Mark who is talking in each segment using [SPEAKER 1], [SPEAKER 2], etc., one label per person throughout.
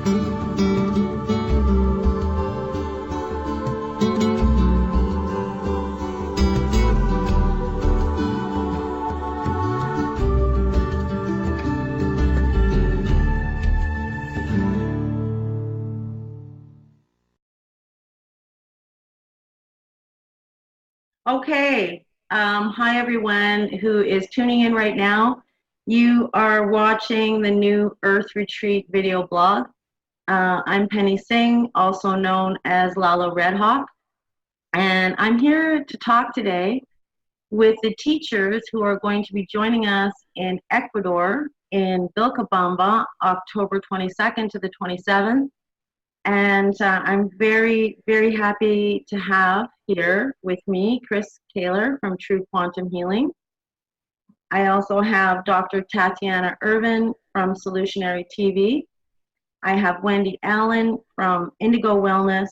[SPEAKER 1] Okay, hi everyone who is tuning in right now. You are watching the New Earth Retreat video blog. I'm Penny Singh, also known as Lalo Redhawk, and I'm here to talk today with the teachers who are going to be joining us in Ecuador in Vilcabamba, October 22nd to the 27th. And I'm very, very happy to have here with me Chris Kehler from True Quantum Healing. I also have Dr. Tatiana Irvin from Solutionary TV. I have Wendy Allen from Indigo Wellness.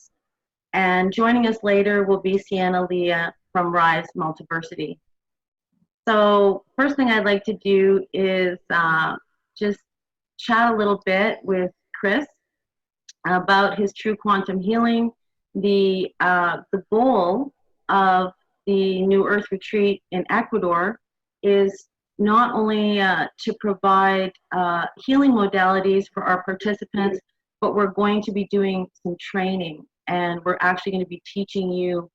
[SPEAKER 1] And joining us later will be Sienna Leah from Rise Multiversity. So first thing I'd like to do is just chat a little bit with Chris about his True Quantum Healing. The goal of the New Earth Retreat in Ecuador is not only to provide healing modalities for our participants, but we're going to be doing some training, and we're actually going to be teaching you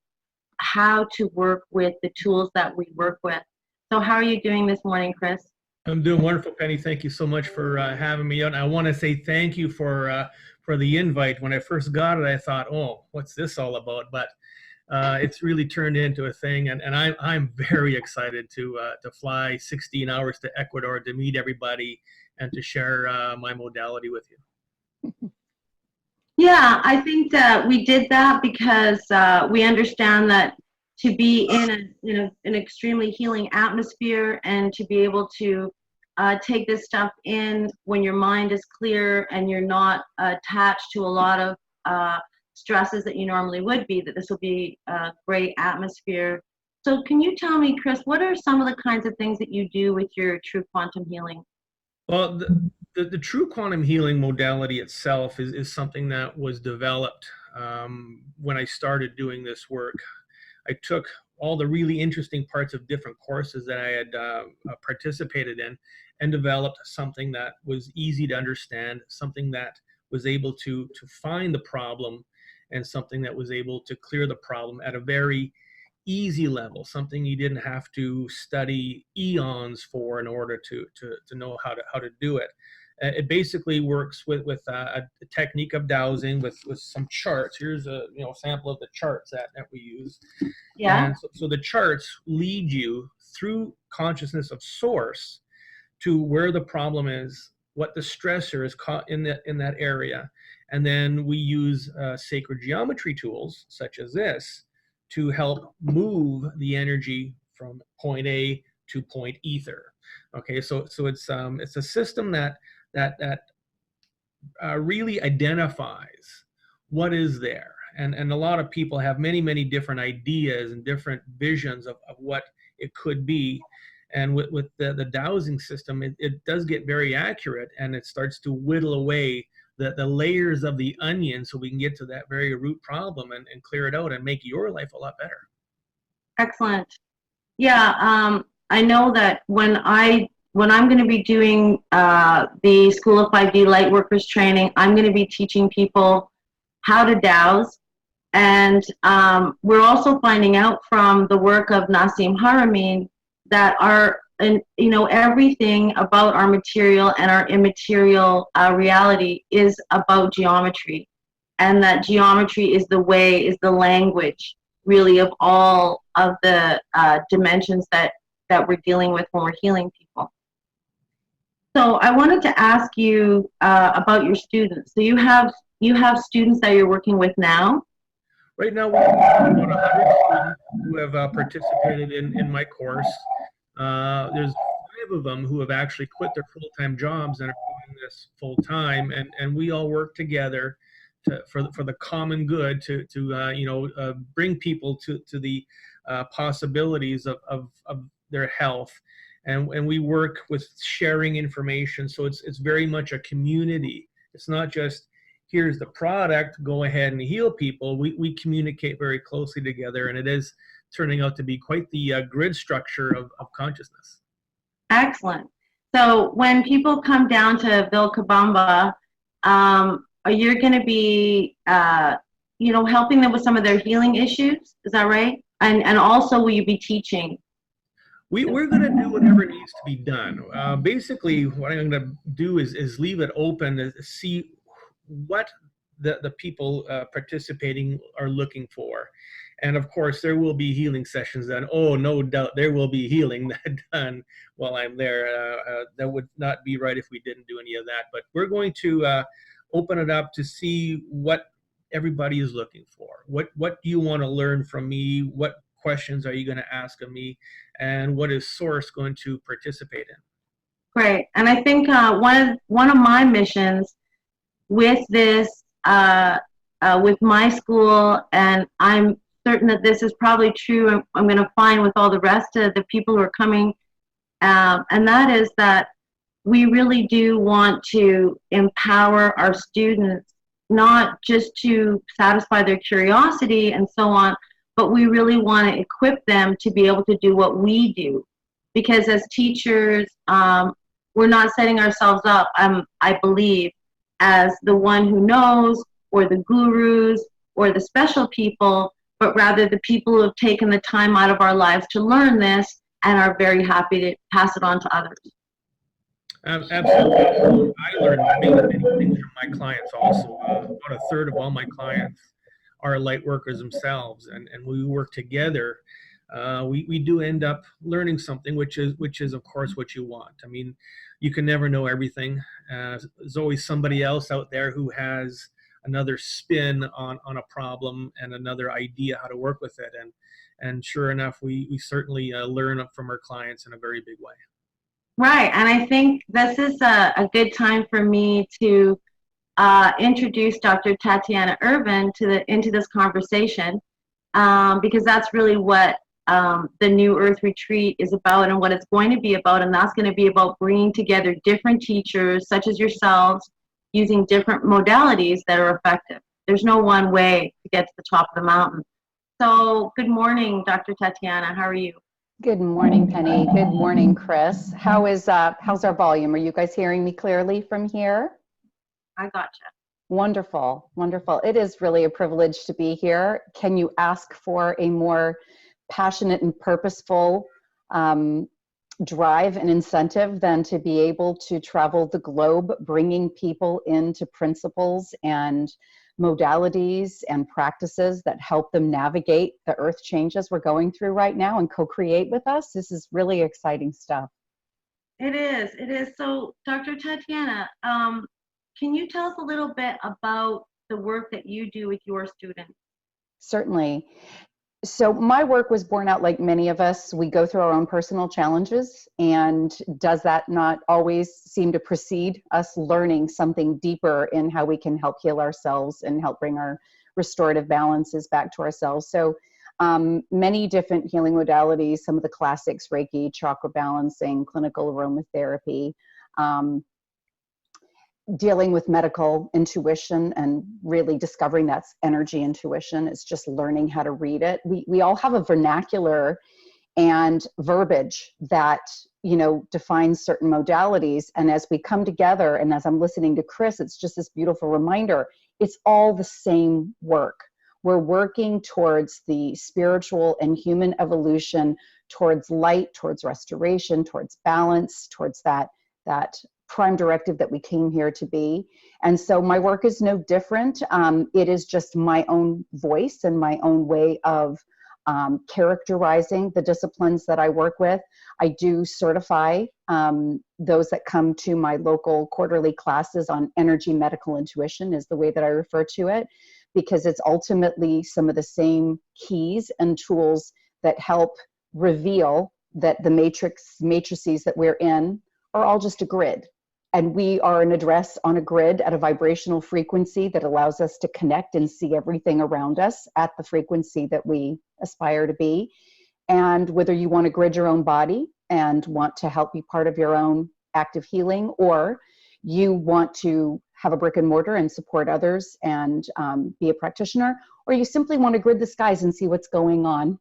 [SPEAKER 1] how to work with the tools that we work with. So how are you doing this morning, Chris?
[SPEAKER 2] I'm doing wonderful, Penny. Thank you so much for having me on. I want to say thank you for the invite. When I first got it, I thought, oh, what's this all about? But it's really turned into a thing, and I'm very excited to fly 16 hours to Ecuador to meet everybody and to share my modality with you.
[SPEAKER 1] Yeah, I think that we did that because we understand that to be in an extremely healing atmosphere and to be able to take this stuff in when your mind is clear and you're not attached to a lot of stresses that you normally would be, that this will be a great atmosphere. So can you tell me, Chris, what are some of the kinds of things that you do with your True Quantum Healing?
[SPEAKER 2] Well, the True Quantum Healing modality itself is something that was developed when I started doing this work. I took all the really interesting parts of different courses that I had participated in and developed something that was easy to understand, something that was able to find the problem, and something that was able to clear the problem at a very easy level, something you didn't have to study eons for in order to know how to do it. It basically works with a technique of dowsing with some charts. Here's a sample of the charts that we use.
[SPEAKER 1] Yeah.
[SPEAKER 2] And so the charts lead you through consciousness of source to where the problem is, what the stressor is caught in that area, and then we use sacred geometry tools such as this to help move the energy from point A to point ether. Okay, so it's a system that really identifies what is there, and a lot of people have many different ideas and different visions of what it could be. And with the dowsing system, it does get very accurate, and it starts to whittle away the layers of the onion so we can get to that very root problem and clear it out and make your life a lot better.
[SPEAKER 1] Excellent. Yeah, I know that when I'm going to be doing the School of 5D Lightworkers training, I'm going to be teaching people how to dowse. And we're also finding out from the work of Nassim Haramein that everything about our material and our immaterial reality is about geometry, and that geometry is the language really of all of the dimensions that we're dealing with when we're healing people. So I wanted to ask you about your students. So you have students that you're working with now?
[SPEAKER 2] Right now we have about 100 students who have participated in my course. There's 5 of them who have actually quit their full-time jobs and are doing this full-time, and we all work together for the common good to bring people to the possibilities of their health, and we work with sharing information. So it's very much a community. It's not just here's the product, go ahead and heal people. We communicate very closely together, and it is turning out to be quite the grid structure of consciousness.
[SPEAKER 1] Excellent. So when people come down to Vilcabamba, you're going to be, helping them with some of their healing issues. Is that right? And also, will you be teaching?
[SPEAKER 2] We're going to do whatever needs to be done. Basically, what I'm going to do is leave it open to see what the people participating are looking for. And of course, there will be healing sessions done. Oh, no doubt there will be healing done while I'm there. That would not be right if we didn't do any of that. But we're going to open it up to see what everybody is looking for. What do you want to learn from me? What questions are you going to ask of me? And what is Source going to participate in?
[SPEAKER 1] Great. And I think one of my missions with this, with my school, and I'm certain that this is probably true, I'm going to find with all the rest of the people who are coming, and that is that we really do want to empower our students, not just to satisfy their curiosity and so on, but we really want to equip them to be able to do what we do. Because as teachers, we're not setting ourselves up, I believe, as the one who knows, or the gurus, or the special people, but rather the people who have taken the time out of our lives to learn this and are very happy to pass it on to others.
[SPEAKER 2] Absolutely. I learned many things from my clients also. About a third of all my clients are light workers themselves, and we work together. We do end up learning something, which is of course what you want. I mean, you can never know everything. There's always somebody else out there who has another spin on a problem and another idea how to work with it. And sure enough, we certainly learn from our clients in a very big way.
[SPEAKER 1] Right, and I think this is a good time for me to introduce Dr. Tatiana Irvin into this conversation, because that's really what the New Earth Retreat is about and what it's going to be about, and that's going to be about bringing together different teachers, such as yourselves, using different modalities that are effective. There's no one way to get to the top of the mountain. So, good morning, Dr. Tatiana. How are you?
[SPEAKER 3] Good morning, Penny. Good morning, Chris. How's our volume? Are you guys hearing me clearly from here?
[SPEAKER 1] I gotcha.
[SPEAKER 3] Wonderful, wonderful. It is really a privilege to be here. Can you ask for a more passionate and purposeful drive and incentive than to be able to travel the globe, bringing people into principles and modalities and practices that help them navigate the earth changes we're going through right now and co-create with us? This is really exciting stuff.
[SPEAKER 1] It is. So, Dr. Tatiana, can you tell us a little bit about the work that you do with your students?
[SPEAKER 3] Certainly. So my work was born out like many of us. We go through our own personal challenges, and does that not always seem to precede us learning something deeper in how we can help heal ourselves and help bring our restorative balances back to ourselves? So many different healing modalities, some of the classics, Reiki, chakra balancing, clinical aromatherapy, dealing with medical intuition and really discovering that's energy intuition. It's just learning how to read it. We all have a vernacular and verbiage that, defines certain modalities. And as we come together, and as I'm listening to Chris, it's just this beautiful reminder, it's all the same work. We're working towards the spiritual and human evolution, towards light, towards restoration, towards balance, towards that prime directive that we came here to be. And so my work is no different. It is just my own voice and my own way of characterizing the disciplines that I work with. I do certify those that come to my local quarterly classes on energy medical intuition is the way that I refer to it, because it's ultimately some of the same keys and tools that help reveal that the matrices that we're in are all just a grid. And we are an address on a grid at a vibrational frequency that allows us to connect and see everything around us at the frequency that we aspire to be. And whether you want to grid your own body and want to help be part of your own active healing, or you want to have a brick and mortar and support others and be a practitioner, or you simply want to grid the skies and see what's going on,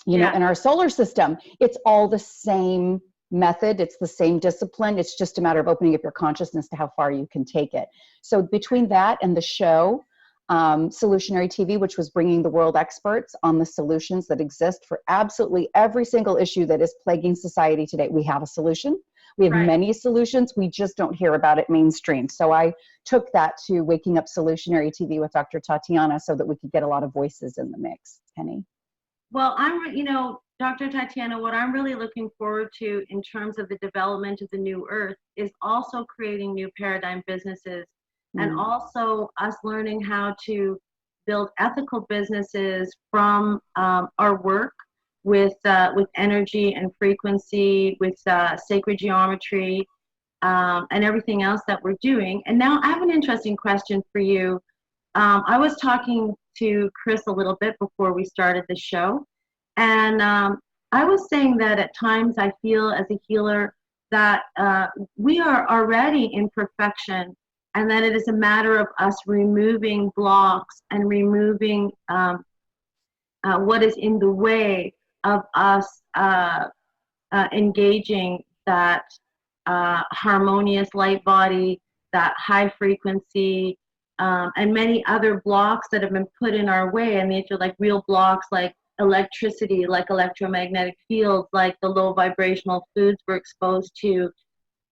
[SPEAKER 3] you know, in our solar system. It's all the same method. It's the same discipline. It's just a matter of opening up your consciousness to how far you can take it. So between that and the show, Solutionary TV, which was bringing the world experts on the solutions that exist for absolutely every single issue that is plaguing society today. We have a solution. We have many solutions. We just don't hear about it mainstream. So I took that to Waking Up Solutionary TV with Dr. Tatiana so that we could get a lot of voices in the mix. Penny?
[SPEAKER 1] Well, you know, Dr. Tatiana, what I'm really looking forward to in terms of the development of the new earth is also creating new paradigm businesses and also us learning how to build ethical businesses from our work with energy and frequency, with sacred geometry, and everything else that we're doing. And now I have an interesting question for you. I was talking to Chris a little bit before we started the show, and I was saying that at times I feel as a healer that we are already in perfection, and that it is a matter of us removing blocks and removing what is in the way of us engaging that harmonious light body, that high frequency, and many other blocks that have been put in our way. And these are like real blocks, like electricity, like electromagnetic fields, like the low vibrational foods we're exposed to.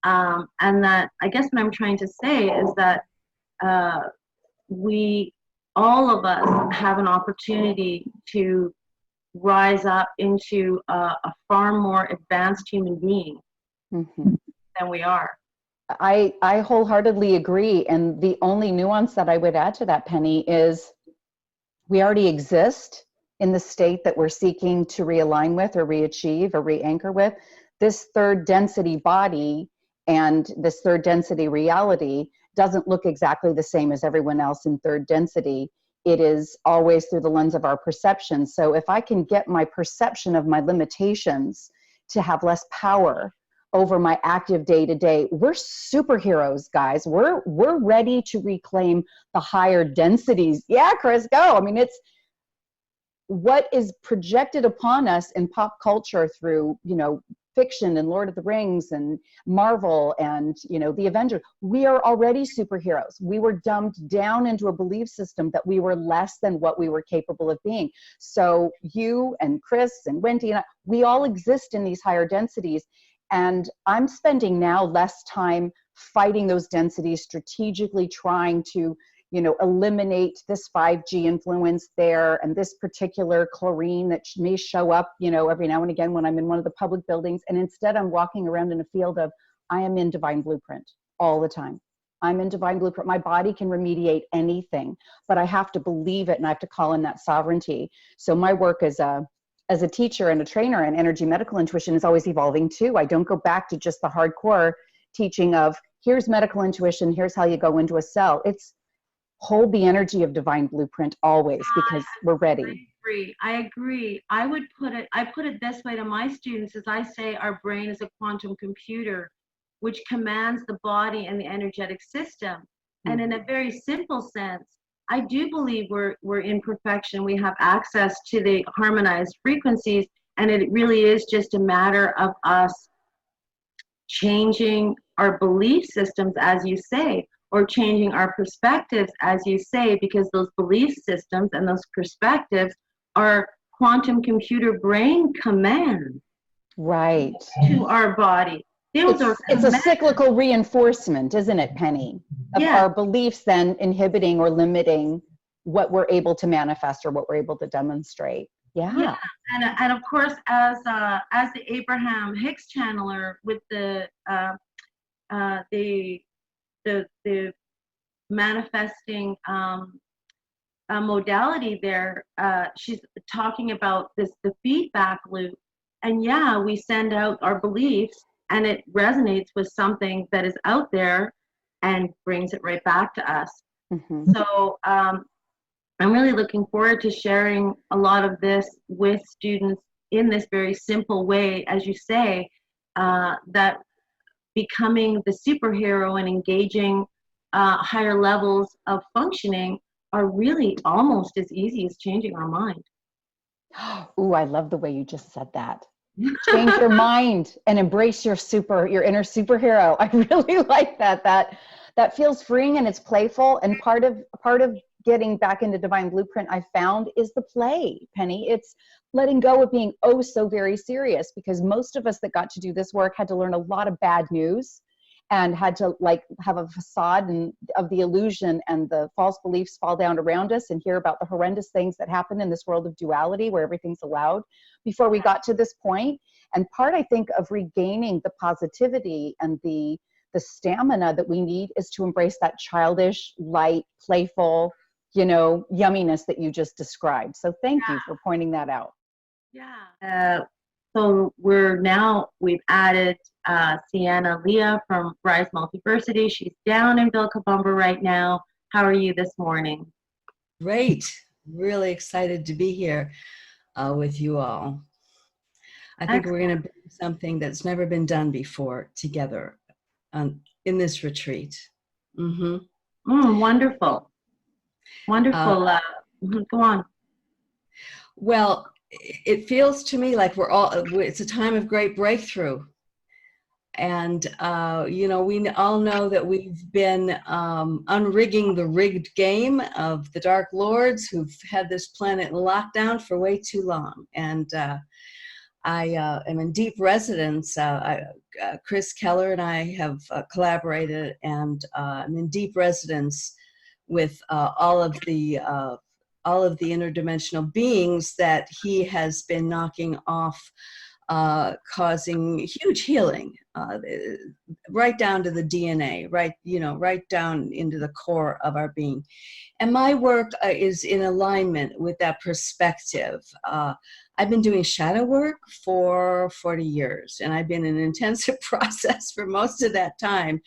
[SPEAKER 1] And that, I guess what I'm trying to say is that all of us have an opportunity to rise up into a far more advanced human being than we are.
[SPEAKER 3] I wholeheartedly agree. And the only nuance that I would add to that, Penny, is we already exist in the state that we're seeking to realign with or re-achieve or re-anchor with. This third density body and this third density reality doesn't look exactly the same as everyone else in third density. It is always through the lens of our perception. So if I can get my perception of my limitations to have less power over my active day-to-day, we're superheroes, guys. We're ready to reclaim the higher densities. Yeah, Chris, go. I mean, it's what is projected upon us in pop culture through, you know, fiction and Lord of the Rings and Marvel and, you know, the Avengers. We are already superheroes. We were dumbed down into a belief system that we were less than what we were capable of being. So you and Chris and Wendy and I, we all exist in these higher densities. And I'm spending now less time fighting those densities, strategically trying to, you know, eliminate this 5G influence there and this particular chlorine that may show up, you know, every now and again when I'm in one of the public buildings. And instead I'm walking around in a field of, I am in divine blueprint all the time. I'm in divine blueprint. My body can remediate anything, but I have to believe it and I have to call in that sovereignty. So my work as a teacher and a trainer in energy medical intuition is always evolving too. I don't go back to just the hardcore teaching of here's medical intuition, here's how you go into a cell. It's hold the energy of divine blueprint always, because we're ready.
[SPEAKER 1] I agree. I put it this way to my students as I say our brain is a quantum computer which commands the body and the energetic system. And in a very simple sense, I do believe we're in perfection. We have access to the harmonized frequencies, and it really is just a matter of us changing our belief systems, as you say, or changing our perspectives, as you say, because those belief systems and those perspectives are quantum computer brain commands.
[SPEAKER 3] Right.
[SPEAKER 1] To our body.
[SPEAKER 3] It's a cyclical reinforcement, isn't it, Penny? Of our beliefs then inhibiting or limiting what we're able to manifest or what we're able to demonstrate. Yeah.
[SPEAKER 1] And of course, as the Abraham Hicks channeler with the manifesting modality there, she's talking about the feedback loop. And we send out our beliefs and it resonates with something that is out there and brings it right back to us. So I'm really looking forward to sharing a lot of this with students in this very simple way, as you say, that becoming the superhero and engaging higher levels of functioning are really almost as easy as changing our mind.
[SPEAKER 3] Ooh, I love the way you just said that. Change your mind and embrace your inner superhero. I really like that. That feels freeing and it's playful. And part of getting back into Divine Blueprint, I found, is the play, Penny. It's letting go of being oh so very serious, because most of us that got to do this work had to learn a lot of bad news and had to like have a facade of the illusion, and the false beliefs fall down around us, and hear about the horrendous things that happen in this world of duality where everything's allowed before we got to this point. And part, I think, of regaining the positivity and the stamina that we need is to embrace that childish, light, playful, yumminess that you just described. So thank you for pointing that out.
[SPEAKER 1] Yeah. So we've added Sienna Leah from Rise Multiversity. She's down in Vilcabamba right now. How are you this morning?
[SPEAKER 4] Great. Really excited to be here with you all. I think we're going to bring something that's never been done before together in this retreat.
[SPEAKER 1] Wonderful. Wonderful. Go on.
[SPEAKER 4] Well, it feels to me like it's a time of great breakthrough. And, we all know that we've been unrigging the rigged game of the Dark Lords who've had this planet in lockdown for way too long. And I am in deep resonance. Chris Kehler and I have collaborated, and I'm in deep resonance with all of the interdimensional beings that he has been knocking off, causing huge healing, right down to the DNA, right down into the core of our being. And my work is in alignment with that perspective. I've been doing shadow work for 40 years, and I've been in an intensive process for most of that time.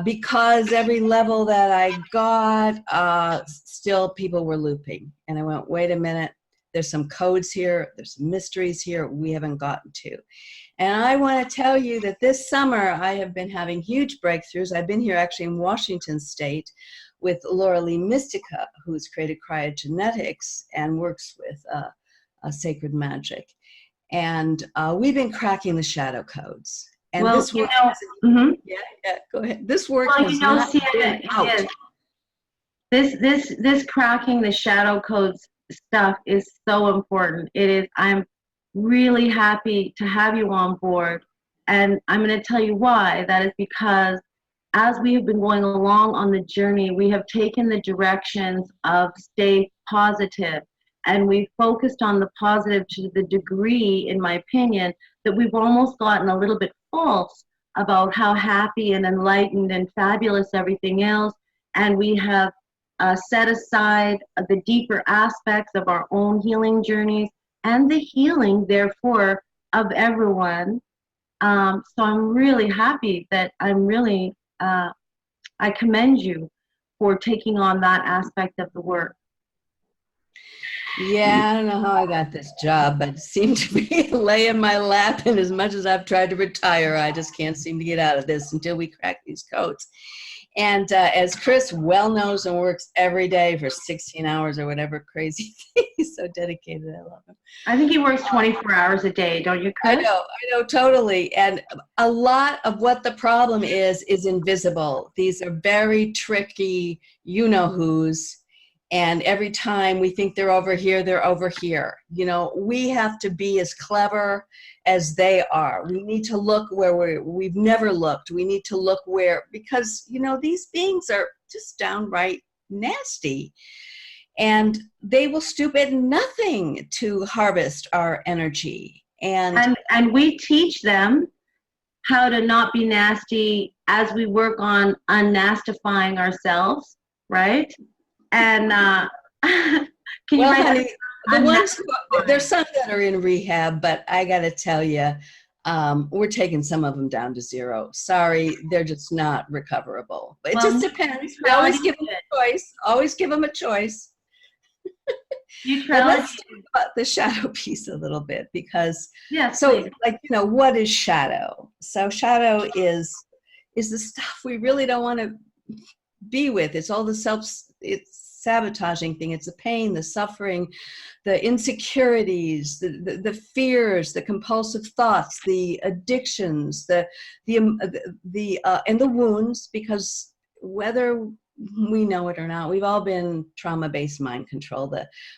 [SPEAKER 4] Because every level that I got, still people were looping. And I went, wait a minute, there's some codes here, there's some mysteries here we haven't gotten to. And I want to tell you that this summer I have been having huge breakthroughs. I've been here actually in Washington State with Laura Lee Mystica, who's created cryogenetics and works with sacred magic. And we've been cracking the shadow codes. And
[SPEAKER 1] well,
[SPEAKER 4] this work, go ahead. This work has not been out.
[SPEAKER 1] This cracking the shadow codes stuff is so important. It is. I'm really happy to have you on board, and I'm going to tell you why. That is because as we have been going along on the journey, we have taken the directions of stay positive, and we focused on the positive to the degree, in my opinion, that we've almost gotten a little bit false about how happy and enlightened and fabulous everything else, and we have set aside the deeper aspects of our own healing journeys and the healing, therefore, of everyone. So I'm really happy that I commend you for taking on that aspect of the work.
[SPEAKER 4] Yeah, I don't know how I got this job, but it seemed to be lay in my lap, and as much as I've tried to retire, I just can't seem to get out of this until we crack these codes. And as Chris well knows and works every day for 16 hours or whatever crazy thing, he's so dedicated, I love him.
[SPEAKER 1] I think he works 24 hours a day, don't you, Chris?
[SPEAKER 4] I know, totally. And a lot of what the problem is invisible. These are very tricky you-know-whos. And every time we think they're over here, they're over here. We have to be as clever as they are. We need to look where we've never looked. We need to look because, these beings are just downright nasty. And they will stoop at nothing to harvest our energy. And
[SPEAKER 1] we teach them how to not be nasty as we work on unnastifying ourselves, right? And can you
[SPEAKER 4] honey, there's some that are in rehab, but I got to tell you, we're taking some of them down to zero. Sorry, they're just not recoverable. But it just depends. We always give them a choice. Always give them a choice. Let's talk about the shadow piece a little bit, because what is shadow? So shadow is the stuff we really don't want to be with. It's all it's sabotaging thing. It's the pain, the suffering, the insecurities, the fears, the compulsive thoughts, the addictions, and the wounds, because whether we know it or not, we've all been trauma-based mind control.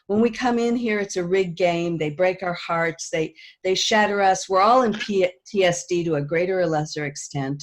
[SPEAKER 4] When we come in here, it's a rigged game. They break our hearts. They shatter us. We're all in PTSD to a greater or lesser extent.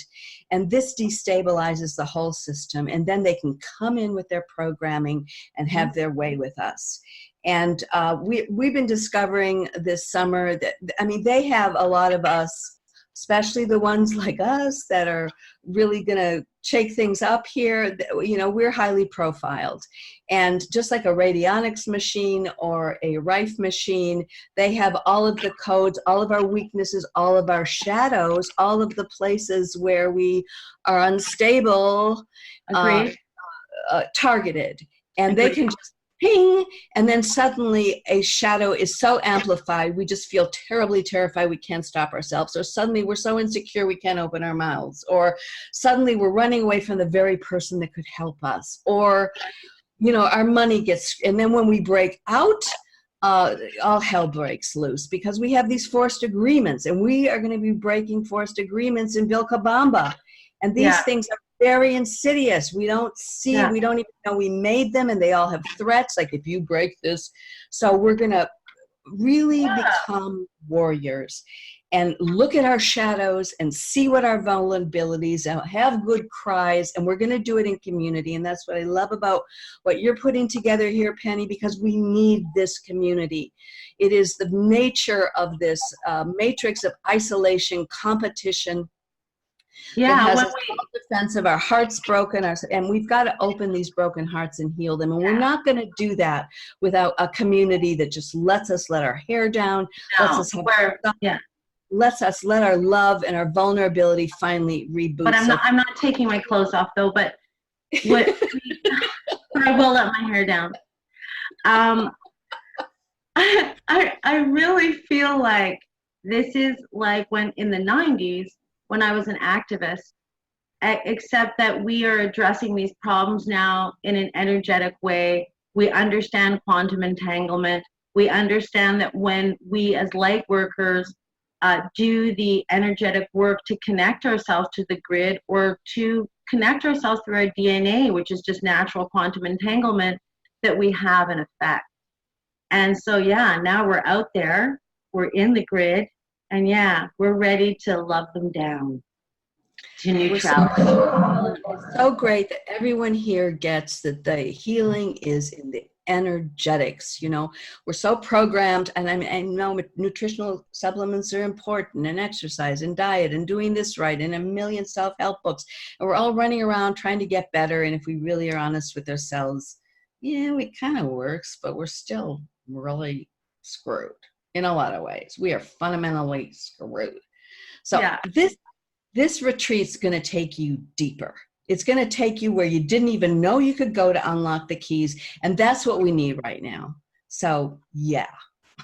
[SPEAKER 4] And this destabilizes the whole system. And then they can come in with their programming and have their way with us. And we've been discovering this summer that, I mean, they have a lot of us, especially the ones like us that are really going to shake things up here. You know, we're highly profiled. And just like a radionics machine or a Rife machine, they have all of the codes, all of our weaknesses, all of our shadows, all of the places where we are unstable, targeted. And
[SPEAKER 1] Agreed.
[SPEAKER 4] They can just ping, and then suddenly a shadow is so amplified, we just feel terribly terrified, we can't stop ourselves. Or suddenly we're so insecure we can't open our mouths. Or suddenly we're running away from the very person that could help us. Or, you know, our money gets, and then when we break out, all hell breaks loose, because we have these forced agreements, and we are going to be breaking forced agreements in Vilcabamba. And these things are very insidious. We don't see, we don't even know we made them, and they all have threats, like if you break this. So we're going to really become warriors and look at our shadows and see what our vulnerabilities are, have good cries, and we're going to do it in community. And that's what I love about what you're putting together here, Penny, because we need this community. It is the nature of this matrix of isolation, competition. Yeah, when we defensive, our hearts broken, and we've got to open these broken hearts and heal them. And we're not going to do that without a community that just lets us let our hair down, lets us let our love and our vulnerability finally reboot.
[SPEAKER 1] But I'm not taking my clothes off though. But I will let my hair down. I really feel like this is like when in the 90s. When I was an activist, except that we are addressing these problems now in an energetic way. We understand quantum entanglement. We understand that when we as light workers do the energetic work to connect ourselves to the grid, or to connect ourselves through our DNA, which is just natural quantum entanglement, that we have an effect. And so, now we're out there, we're in the grid, and we're ready to love them down to neutrality.
[SPEAKER 4] It's so great that everyone here gets that the healing is in the energetics. You know, we're so programmed, and I know nutritional supplements are important, and exercise and diet and doing this right, and a million self-help books. And we're all running around trying to get better. And if we really are honest with ourselves, it kind of works, but we're still really screwed. In a lot of ways, we are fundamentally screwed. So this retreat's going to take you deeper. It's going to take you where you didn't even know you could go to unlock the keys, and that's what we need right now. So you're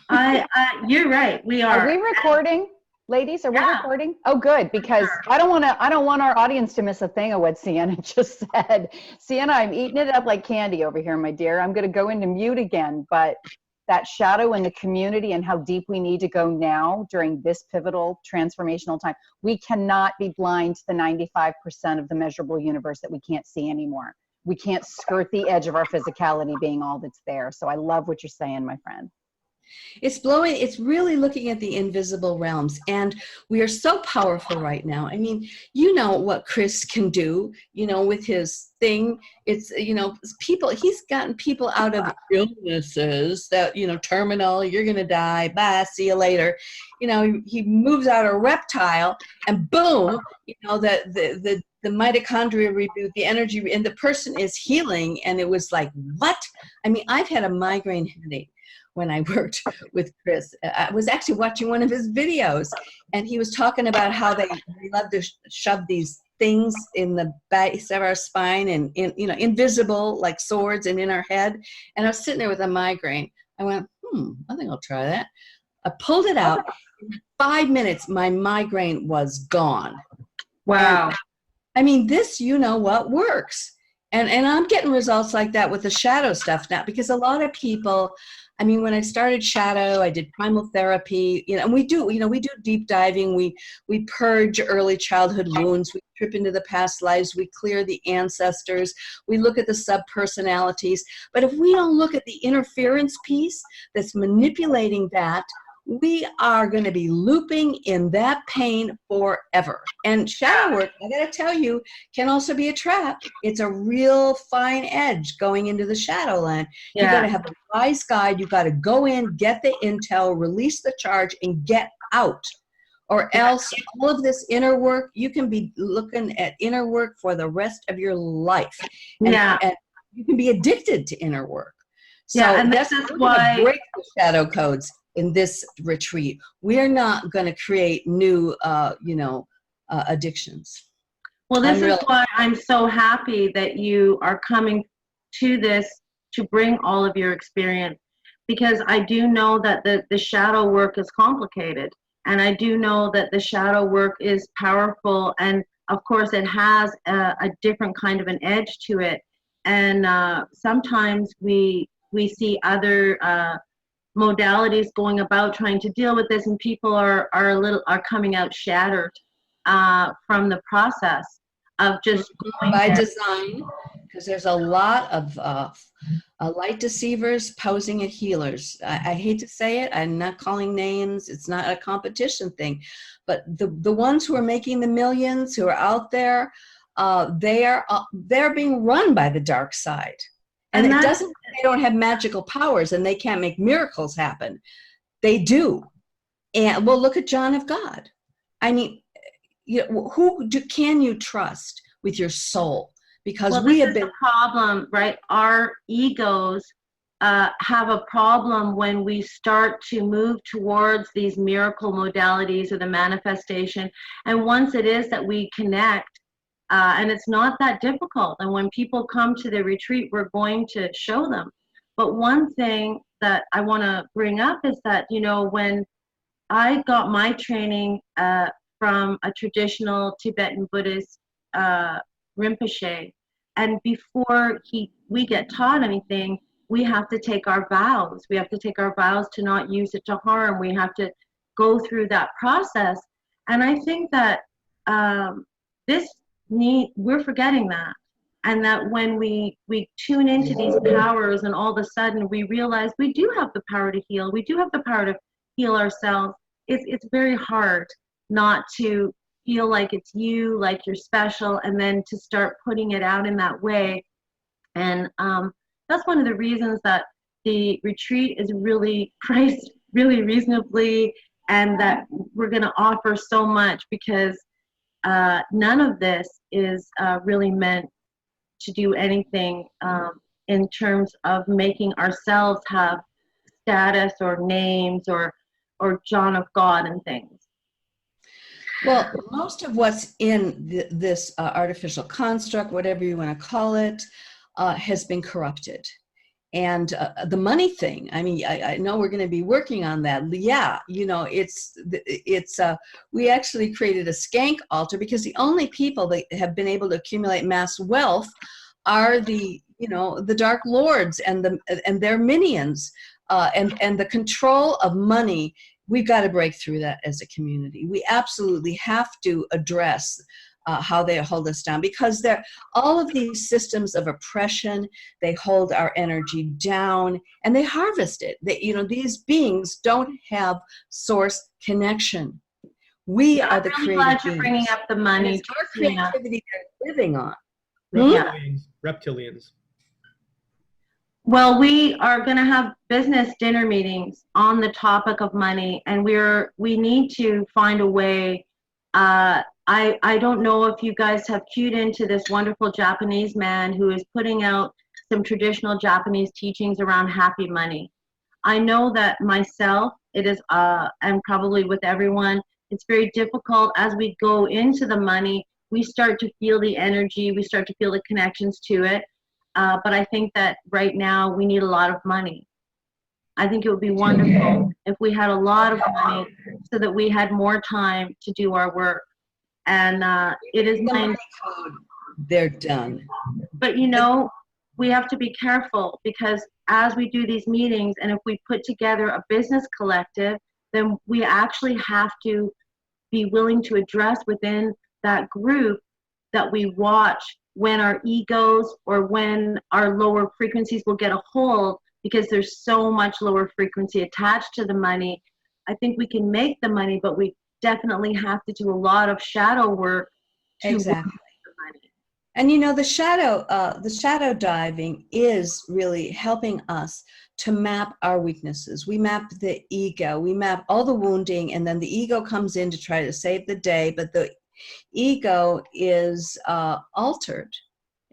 [SPEAKER 4] right. We are.
[SPEAKER 3] Are we recording, ladies? Are we recording? Oh, good, because I don't want our audience to miss a thing of what Sienna just said. Sienna, I'm eating it up like candy over here, my dear. I'm going to go into mute again, but that shadow in the community and how deep we need to go now during this pivotal transformational time. We cannot be blind to the 95% of the measurable universe that we can't see anymore. We can't skirt the edge of our physicality being all that's there. So I love what you're saying, my friend.
[SPEAKER 4] It's really looking at the invisible realms, and we are so powerful right now. I mean, you know what Chris can do, with his thing. It's, he's gotten people out of illnesses that, terminal, you're going to die, bye, see you later. He moves out a reptile, and boom, the mitochondria reboot, the energy, and the person is healing. And it was like, what? I mean, I've had a migraine headache when I worked with Chris. I was actually watching one of his videos, and he was talking about how they love to shove these things in the base of our spine, and invisible like swords, and in our head. And I was sitting there with a migraine. I went, I think I'll try that. I pulled it out. In 5 minutes, my migraine was gone.
[SPEAKER 1] Wow.
[SPEAKER 4] I mean, this, you know what, works. And I'm getting results like that with the shadow stuff now, because a lot of people, I mean, when I started shadow, I did primal therapy, you know, and we do deep diving. We purge early childhood wounds. We trip into the past lives. We clear the ancestors. We look at the subpersonalities. But if we don't look at the interference piece that's manipulating that, we are going to be looping in that pain forever. And shadow work, I got to tell you, can also be a trap. It's a real fine edge going into the shadow land. You got to have a wise guide. You got to go in, get the intel, release the charge, and get out. Or else all of this inner work, you can be looking at inner work for the rest of your life. And you can be addicted to inner work. So
[SPEAKER 1] and that's why
[SPEAKER 4] break the shadow codes in this retreat. We're not going to create new, addictions.
[SPEAKER 1] Well, this is why I'm so happy that you are coming to this to bring all of your experience, because I do know that the shadow work is complicated, and I do know that the shadow work is powerful, and of course it has a different kind of an edge to it, and sometimes we see other modalities going about trying to deal with this, and people are coming out shattered from the process of just going
[SPEAKER 4] by design, because there's a lot of light deceivers posing as healers. I hate to say it, I'm not calling names, it's not a competition thing, but the ones who are making the millions, who are out there, they're being run by the dark side. And it doesn't mean they don't have magical powers and they can't make miracles happen. They do. And well, look at John of God. I mean, can you trust with your soul? Because we have been
[SPEAKER 1] the problem, right? Our egos have a problem when we start to move towards these miracle modalities or the manifestation. And once it is that we connect, and it's not that difficult. And when people come to the retreat, we're going to show them. But one thing that I want to bring up is that, when I got my training from a traditional Tibetan Buddhist Rinpoche, and before we get taught anything, we have to take our vows. We have to take our vows to not use it to harm. We have to go through that process. And I think that we're forgetting that, and that when we tune into these powers, and all of a sudden we realize we do have the power to heal, we do have the power to heal ourselves. It's very hard not to feel like it's you, like you're special, and then to start putting it out in that way. And that's one of the reasons that the retreat is really priced really reasonably, and that we're going to offer so much, because none of this is really meant to do anything in terms of making ourselves have status or names or John of God and things.
[SPEAKER 4] Well, most of what's in this artificial construct, whatever you want to call it, has been corrupted. And the money thing, I mean, I know we're going to be working on that. Yeah, we actually created a skank altar, because the only people that have been able to accumulate mass wealth are the Dark Lords and their minions, and the control of money. We've got to break through that as a community. We absolutely have to address how they hold us down, because all of these systems of oppression, they hold our energy down and they harvest it. These beings don't have source connection. We are the creative
[SPEAKER 1] glad you're
[SPEAKER 4] beings.
[SPEAKER 1] bringing up the money.
[SPEAKER 4] It's our creativity they're living on.
[SPEAKER 2] Reptilians.
[SPEAKER 1] Well, we are going to have business dinner meetings on the topic of money, and we need to find a way. I don't know if you guys have cued into this wonderful Japanese man who is putting out some traditional Japanese teachings around happy money. I know that myself, it is, and probably with everyone, it's very difficult as we go into the money. We start to feel the energy, we start to feel the connections to it. But I think that right now we need a lot of money. I think it would be wonderful if we had a lot of money so that we had more time to do our work. And it is
[SPEAKER 4] The
[SPEAKER 1] my
[SPEAKER 4] money code, they're done.
[SPEAKER 1] But you know, we have to be careful, because as we do these meetings, and if we put together a business collective, then we actually have to be willing to address within that group that we watch when our egos or when our lower frequencies will get a hold, because there's so much lower frequency attached to the money. I think we can make the money, but we definitely have to do a lot of shadow work to
[SPEAKER 4] Exactly.
[SPEAKER 1] make the money.
[SPEAKER 4] And you know, the shadow diving is really helping us to map our weaknesses. We map the ego, we map all the wounding, and then the ego comes in to try to save the day, but the ego is altered.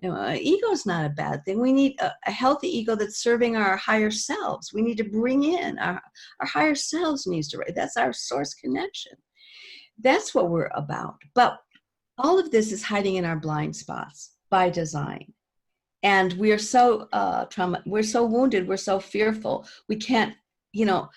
[SPEAKER 4] You know, ego is not a bad thing. We need a healthy ego that's serving our higher selves. We need to bring in our higher selves needs to, that's our source connection. That's what we're about. But all of this is hiding in our blind spots by design. And we're so we're so wounded, we're so fearful. We can't, you know,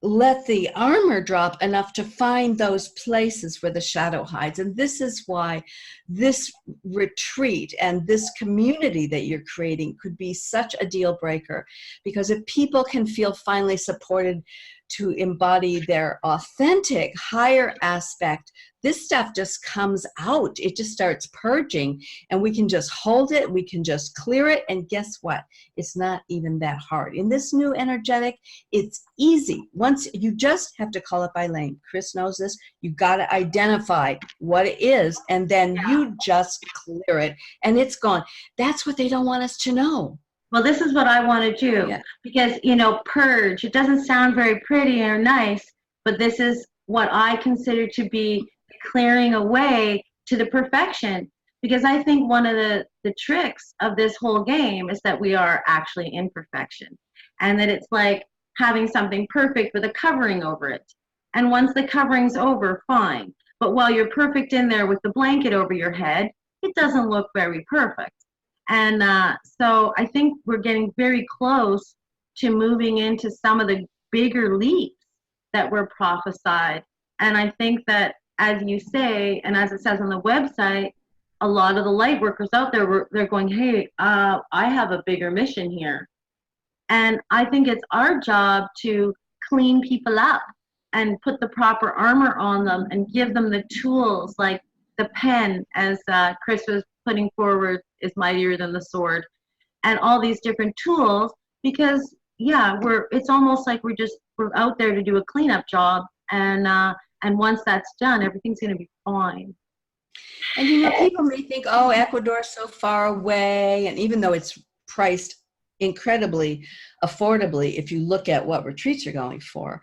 [SPEAKER 4] let the armor drop enough to find those places where the shadow hides. And this is why this retreat and this community that you're creating could be such a deal breaker, because if people can feel finally supported to embody their authentic higher aspect, this stuff just comes out. It just starts purging, and we can just hold it, we can just clear it, and guess what? It's not even that hard. In this new energetic, it's easy. Once you just have to call it by name. Chris knows this. You got to identify what it is, and then you just clear it, and it's gone. That's what they don't want us to know.
[SPEAKER 1] Well, this is what I want to do, because, you know, purge, it doesn't sound very pretty or nice, but this is what I consider to be clearing away to the perfection. Because I think one of the tricks of this whole game is that we are actually imperfection, and that it's like having something perfect with a covering over it. And once the covering's over, fine. But while you're perfect in there with the blanket over your head, it doesn't look very perfect. And so I think we're getting very close to moving into some of the bigger leaps that were prophesied. And I think that, as you say, and as it says on the website, a lot of the light workers out there, they're going, hey, I have a bigger mission here. And I think it's our job to clean people up and put the proper armor on them and give them the tools, like the pen, as Chris was putting forward, is mightier than the sword, and all these different tools, because it's almost like we're out there to do a cleanup job, and once that's done, everything's going to be fine.
[SPEAKER 4] And you know, people may think, oh, Ecuador's so far away, and even though it's priced incredibly affordably, if you look at what retreats are going for,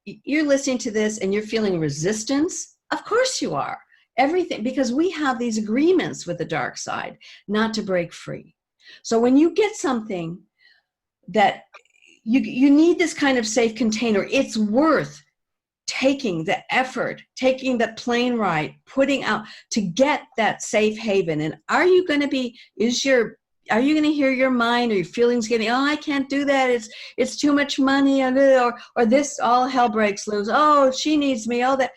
[SPEAKER 4] you're listening to this and you're feeling resistance. Of course you are. Everything, because we have these agreements with the dark side not to break free. So when you get something that you need, this kind of safe container, it's worth taking the effort, taking the plane ride, putting out to get that safe haven. And are you going to hear your mind or your feelings getting, oh, I can't do that, it's too much money, or this, all hell breaks loose, oh, she needs me, all that.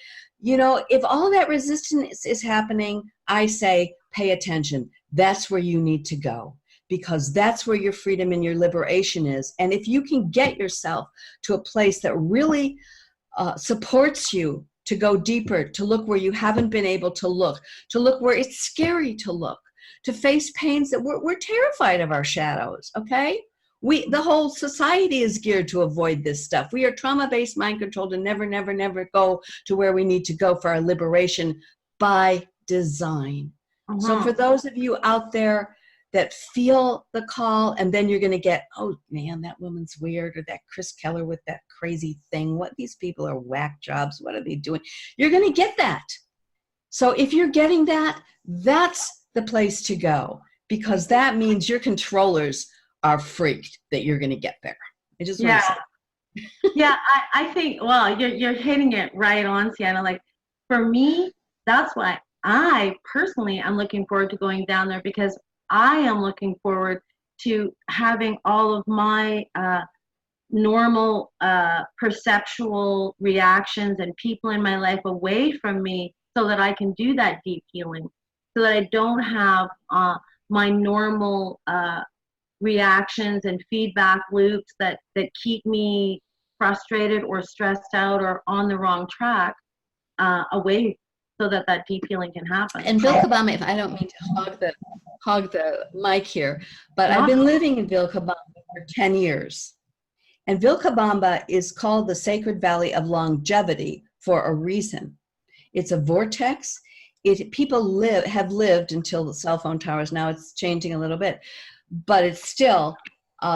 [SPEAKER 4] You know, if all that resistance is happening, I say, pay attention. That's where you need to go, because that's where your freedom and your liberation is. And if you can get yourself to a place that really supports you to go deeper, to look where you haven't been able to look where it's scary to look, to face pains that we're terrified of our shadows, okay? The whole society is geared to avoid this stuff. We are trauma-based, mind-controlled, and never, never, never go to where we need to go for our liberation by design. So for those of you out there that feel the call, and then you're going to get, oh man, that woman's weird, or that Chris Kehler with that crazy thing, what, these people are whack jobs, what are they doing? You're going to get that. So if you're getting that, that's the place to go, because that means your controllers are freaked that you're going to get there. I just want to say.
[SPEAKER 1] Yeah, I think, well, you're hitting it right on, Sienna. Like, for me, that's why I personally am looking forward to going down there, because I am looking forward to having all of my normal perceptual reactions and people in my life away from me so that I can do that deep healing, so that I don't have my normal reactions and feedback loops that keep me frustrated or stressed out or on the wrong track away, so that deep healing can happen.
[SPEAKER 4] And Vilcabamba, if I don't mean to hog the mic here, but I've been living in Vilcabamba for 10 years. And Vilcabamba is called the Sacred Valley of Longevity for a reason. It's a vortex. People have lived until the cell phone towers. Now it's changing a little bit, but it's still,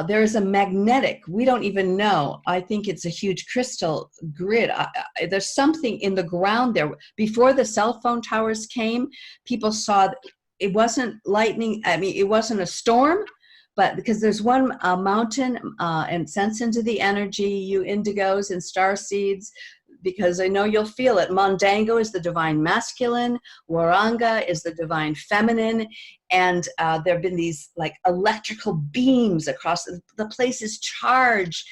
[SPEAKER 4] there is a magnetic, we don't even know. I think it's a huge crystal grid. There's something in the ground there. Before the cell phone towers came, people saw it wasn't lightning. I mean, it wasn't a storm, but because there's one mountain and sense into the energy, you indigos and star seeds, because I know you'll feel it. Mondango is the divine masculine, Waranga is the divine feminine, and there have been these like electrical beams across the place is charged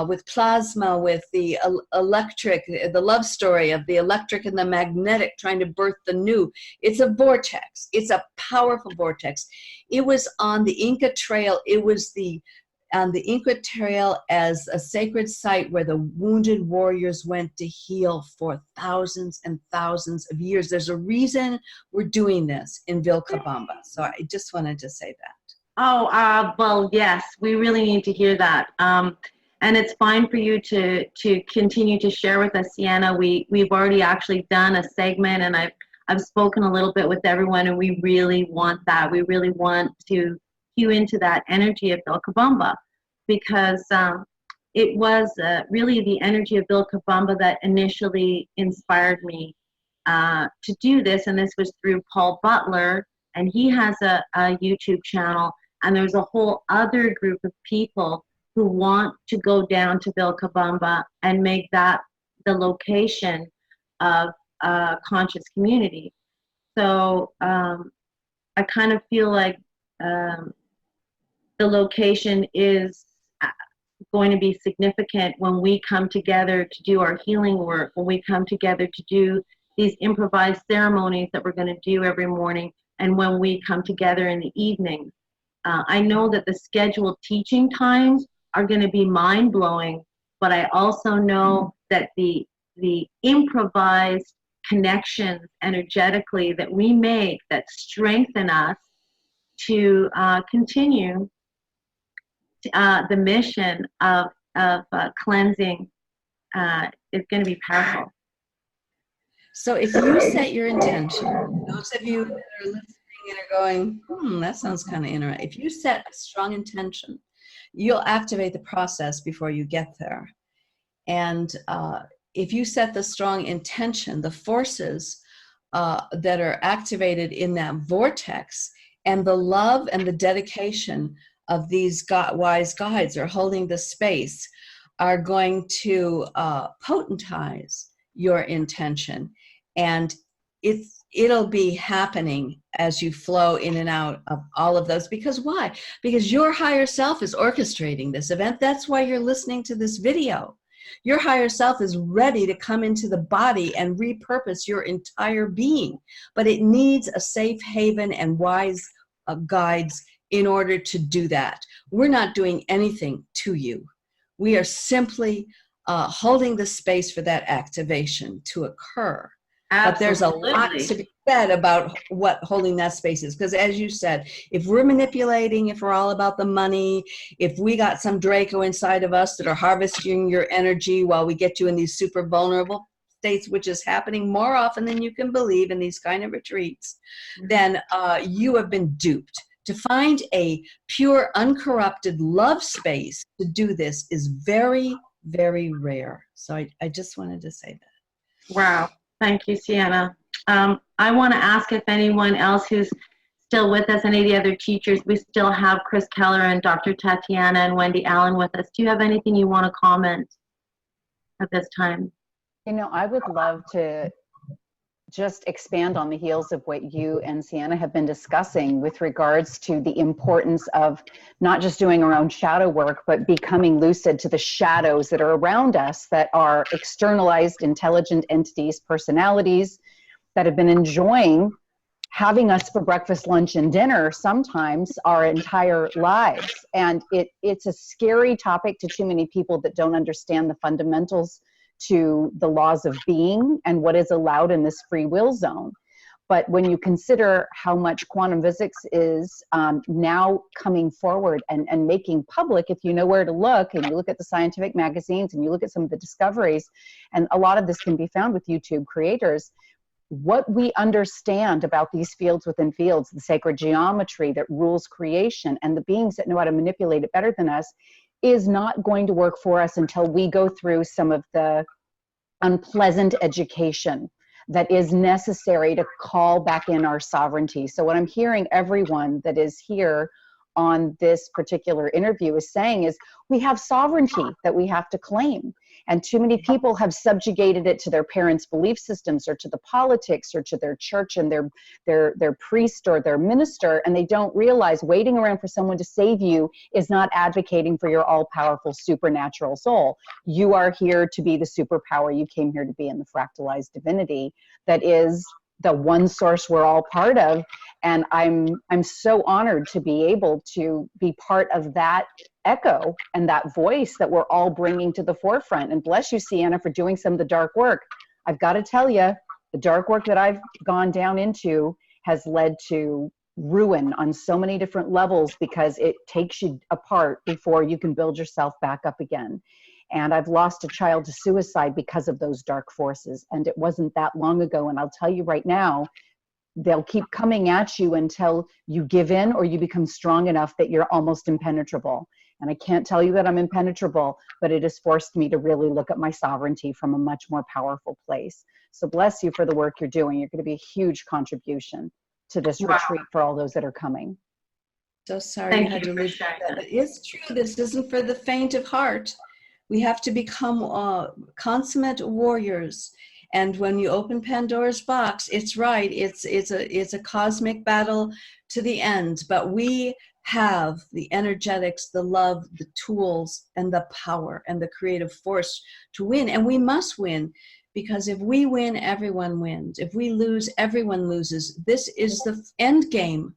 [SPEAKER 4] with plasma, with the electric, the love story of the electric and the magnetic trying to birth the new. It's a vortex. It's a powerful vortex. It was on the Inca Trail. It was on the Inca Trail as a sacred site where the wounded warriors went to heal for thousands and thousands of years. There's a reason we're doing this in Vilcabamba. So I just wanted to say that.
[SPEAKER 1] Oh, well, yes, we really need to hear that. And it's fine for you to continue to share with us, Sienna. We've already actually done a segment, and I've spoken a little bit with everyone, and we really want that. We really want to cue into that energy of Vilcabamba, because it was really the energy of Vilcabamba that initially inspired me to do this, and this was through Paul Butler, and he has a YouTube channel, and there's a whole other group of people who want to go down to Vilcabamba and make that the location of conscious community. So I kind of feel like the location is going to be significant when we come together to do our healing work, when we come together to do these improvised ceremonies that we're going to do every morning, and when we come together in the evening. I know that the scheduled teaching times are going to be mind-blowing, but I also know that the improvised connections energetically that we make that strengthen us to continue the mission of cleansing is going to be powerful.
[SPEAKER 4] So if you set your intention, those of you that are listening and are going, that sounds kind of interesting. If you set a strong intention, you'll activate the process before you get there. And if you set the strong intention, the forces that are activated in that vortex and the love and the dedication of these wise guides are holding the space are going to potentize your intention. And it'll be happening as you flow in and out of all of those. Because why? Because your higher self is orchestrating this event. That's why you're listening to this video. Your higher self is ready to come into the body and repurpose your entire being. But it needs a safe haven and wise guides in order to do that. We're not doing anything to you. We are simply holding the space for that activation to occur.
[SPEAKER 1] Absolutely.
[SPEAKER 4] But there's a lot to be said about what holding that space is. Because as you said, if we're manipulating, if we're all about the money, if we got some Draco inside of us that are harvesting your energy while we get you in these super vulnerable states, which is happening more often than you can believe in these kind of retreats, then you have been duped. To find a pure, uncorrupted love space to do this is very, very rare. So I just wanted to say that.
[SPEAKER 1] Wow. Thank you, Sienna. I want to ask if anyone else who's still with us, any of the other teachers, we still have Chris Kehler and Dr. Tatiana and Wendy Allen with us. Do you have anything you want to comment at this time?
[SPEAKER 3] You know, I would love to just expand on the heels of what you and Sienna have been discussing with regards to the importance of not just doing our own shadow work, but becoming lucid to the shadows that are around us, that are externalized intelligent entities, personalities that have been enjoying having us for breakfast, lunch, and dinner sometimes our entire lives. And it's a scary topic to too many people that don't understand the fundamentals to the laws of being and what is allowed in this free will zone. But when you consider how much quantum physics is now coming forward and making public, if you know where to look, and you look at the scientific magazines and you look at some of the discoveries, and a lot of this can be found with YouTube creators, what we understand about these fields within fields, the sacred geometry that rules creation, and the beings that know how to manipulate it better than us, is not going to work for us until we go through some of the unpleasant education that is necessary to call back in our sovereignty. So what I'm hearing everyone that is here on this particular interview is saying is we have sovereignty that we have to claim. And too many people have subjugated it to their parents' belief systems or to the politics or to their church and their priest or their minister, and they don't realize waiting around for someone to save you is not advocating for your all-powerful supernatural soul. You are here to be the superpower you came here to be in the fractalized divinity that is the one source we're all part of. And I'm so honored to be able to be part of that echo and that voice that we're all bringing to the forefront. And bless you, Sienna, for doing some of the dark work. I've got to tell you, the dark work that I've gone down into has led to ruin on so many different levels, because it takes you apart before you can build yourself back up again. And I've lost a child to suicide because of those dark forces. And it wasn't that long ago. And I'll tell you right now, they'll keep coming at you until you give in or you become strong enough that you're almost impenetrable. And I can't tell you that I'm impenetrable, but it has forced me to really look at my sovereignty from a much more powerful place. So bless you for the work you're doing. You're going to be a huge contribution to this retreat for all those that are coming.
[SPEAKER 4] So sorry you had to lose that. It's true. This isn't for the faint of heart. We have to become consummate warriors. And when you open Pandora's box, it's right. It's a cosmic battle to the end. But we have the energetics, the love, the tools, and the power and the creative force to win. And we must win, because if we win, everyone wins. If we lose, everyone loses. This is the end game.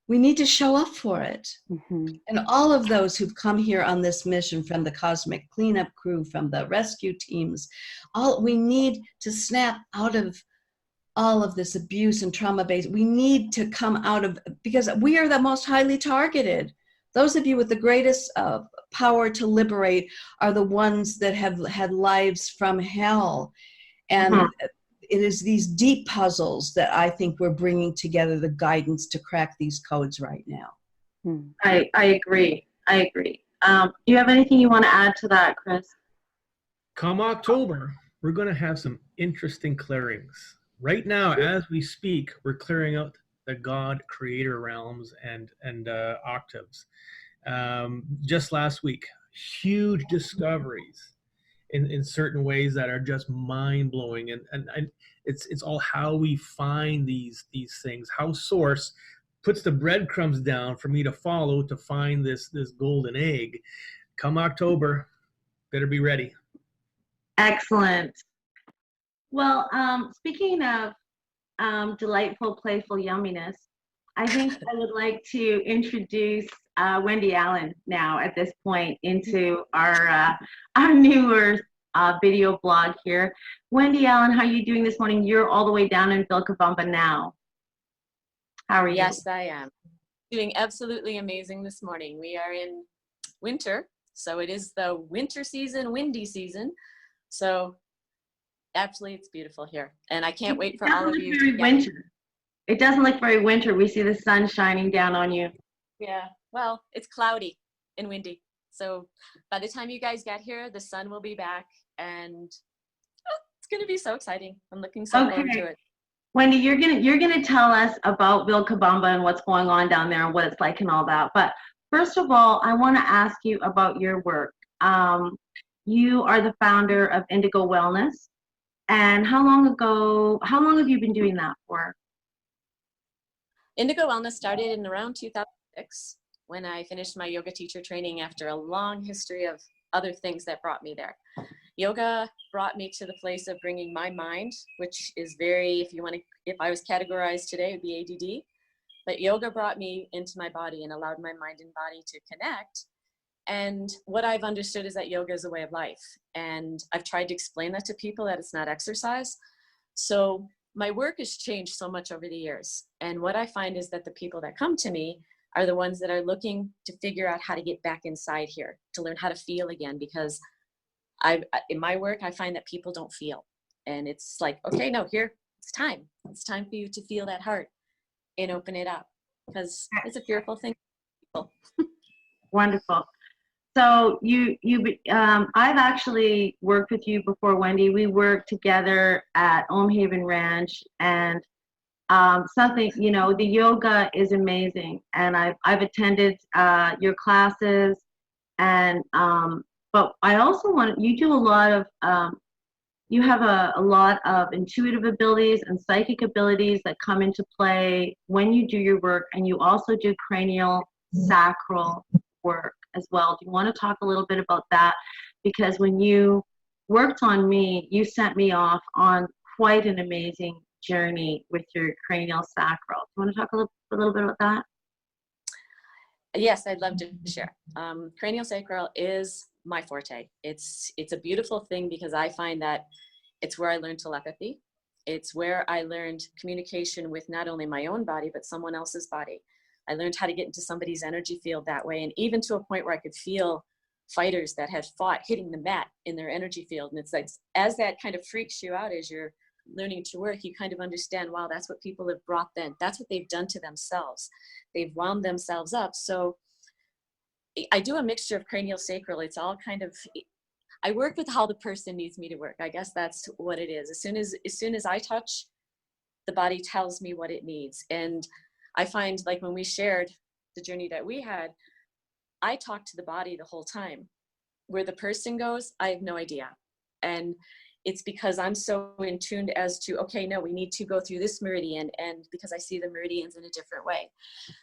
[SPEAKER 4] We need to show up for it. Mm-hmm. And all of those who've come here on this mission, from the cosmic cleanup crew, from the rescue teams, we need to snap out of all of this abuse and trauma base. We need to come out of, because we are the most highly targeted. Those of you with the greatest power to liberate are the ones that have had lives from hell. And it is these deep puzzles that I think we're bringing together the guidance to crack these codes right now.
[SPEAKER 1] I agree. I agree. Do you have anything you want to add to that, Chris?
[SPEAKER 2] Come October, we're going to have some interesting clearings. Right now, as we speak, we're clearing out the God creator realms and octaves. Just last week, huge discoveries in certain ways that are just mind-blowing, and it's all how we find these things, how Source puts the breadcrumbs down for me to follow to find this golden egg. Come October, better be ready.
[SPEAKER 1] Excellent. Well, speaking of delightful, playful yumminess, I think I would like to introduce Wendy Allen now at this point into our newer video blog here. Wendy Allen, how are you doing this morning? You're all the way down in Vilcabamba now. How are you?
[SPEAKER 5] Yes, I am. Doing absolutely amazing this morning. We are in winter, so it is the winter season, windy season. So actually, it's beautiful here, and I can't wait for all of you to get here.
[SPEAKER 1] It doesn't look very winter. We see the sun shining down on you.
[SPEAKER 5] Yeah, well, it's cloudy and windy. So by the time you guys get here, the sun will be back, and it's going to be so exciting. I'm looking so forward to it.
[SPEAKER 1] Wendy, you're gonna tell us about Vilcabamba and what's going on down there and what it's like and all that. But first of all, I want to ask you about your work. You are the founder of Indigo Wellness. And how long have you been doing that for?
[SPEAKER 5] Indigo Wellness started in around 2006 when I finished my yoga teacher training after a long history of other things that brought me there. Yoga brought me to the place of bringing my mind, which is very, if I was categorized today, it would be ADD. But yoga brought me into my body and allowed my mind and body to connect. And what I've understood is that yoga is a way of life. And I've tried to explain that to people, that it's not exercise. So my work has changed so much over the years. And what I find is that the people that come to me are the ones that are looking to figure out how to get back inside here, to learn how to feel again. Because in my work, I find that people don't feel. And it's like, okay, no, here, it's time. It's time for you to feel that heart and open it up, because it's a fearful thing.
[SPEAKER 1] Wonderful. So I've actually worked with you before, Wendy. We worked together at Om Haven Ranch, and the yoga is amazing, and I've attended your classes, and but I also you do a lot of you have a lot of intuitive abilities and psychic abilities that come into play when you do your work, and you also do cranial sacral work as well. Do you want to talk a little bit about that? Because when you worked on me, you sent me off on quite an amazing journey with your cranial sacral. Do you want to talk a little bit about that?
[SPEAKER 5] Yes, I'd love to share. Cranial sacral is my forte. It's a beautiful thing because I find that it's where I learned telepathy. It's where I learned communication with not only my own body, but someone else's body. I learned how to get into somebody's energy field that way, and even to a point where I could feel fighters that had fought hitting the mat in their energy field. And it's like, as that kind of freaks you out as you're learning to work, you kind of understand, wow, that's what people have brought them. That's what they've done to themselves. They've wound themselves up. So I do a mixture of cranial sacral. It's all kind of, I work with how the person needs me to work. I guess that's what it is. As soon as I touch, the body tells me what it needs. And I find, like, when we shared the journey that we had, I talk to the body the whole time. Where the person goes, I have no idea. And it's because I'm so in tune as to, okay, no, we need to go through this meridian, and because I see the meridians in a different way.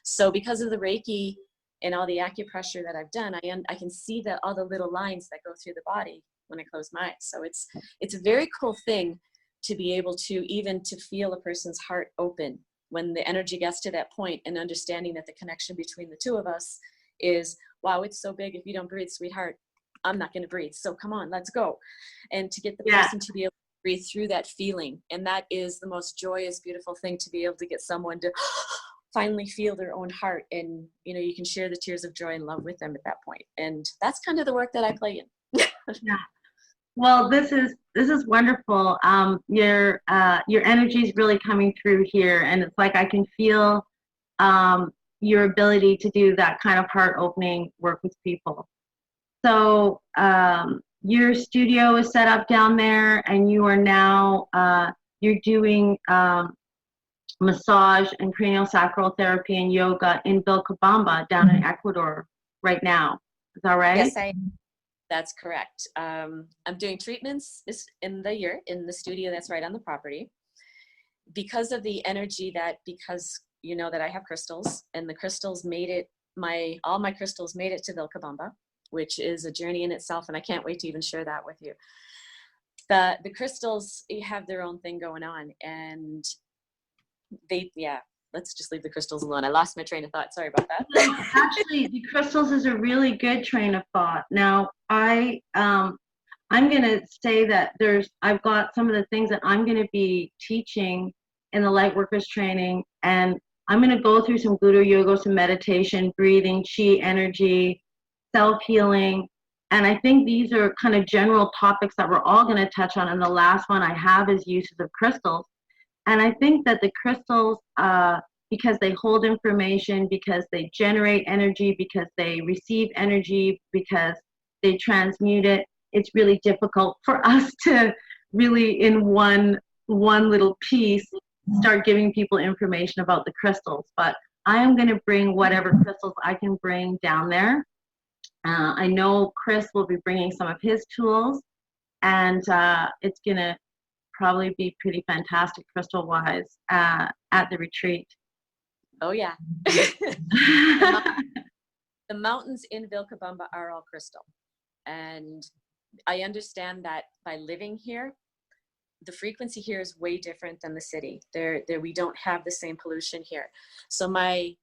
[SPEAKER 5] So because of the Reiki and all the acupressure that I've done, I can see all the little lines that go through the body when I close my eyes. So it's a very cool thing to be able to even to feel a person's heart open when the energy gets to that point, and understanding that the connection between the two of us is, wow, it's so big. If you don't breathe, sweetheart, I'm not going to breathe. So come on, let's go. And to get the person to be able to breathe through that feeling. And that is the most joyous, beautiful thing, to be able to get someone to finally feel their own heart. And, you can share the tears of joy and love with them at that point. And that's kind of the work that I play in.
[SPEAKER 1] Yeah. Well, this is wonderful. Your energy is really coming through here, and it's like I can feel your ability to do that kind of heart-opening work with people. So your studio is set up down there, and you are now you're doing massage and cranial sacral therapy and yoga in Vilcabamba down in Ecuador right now. Is that right?
[SPEAKER 5] Yes, that's correct. I'm doing treatments in the studio that's right on the property. Because of the energy because that I have crystals, and the crystals made it, all my crystals made it to Vilcabamba, which is a journey in itself, and I can't wait to even share that with you. The crystals have their own thing going on, and let's just leave the crystals alone. I lost my train of thought. Sorry about that.
[SPEAKER 1] Actually, the crystals is a really good train of thought. Now, I'm going to say that I've got some of the things that I'm going to be teaching in the Lightworkers training, and I'm going to go through some Guru Yoga, some meditation, breathing, chi energy, self-healing, and I think these are kind of general topics that we're all going to touch on, and the last one I have is uses of crystals. And I think that the crystals, because they hold information, because they generate energy, because they receive energy, because they transmute it, it's really difficult for us to really in one little piece start giving people information about the crystals. But I am going to bring whatever crystals I can bring down there. I know Chris will be bringing some of his tools, and it's going to probably be pretty fantastic crystal-wise at the retreat.
[SPEAKER 5] Oh yeah. The mountains in Vilcabamba are all crystal. And I understand that by living here, the frequency here is way different than the city. We don't have the same pollution here. So my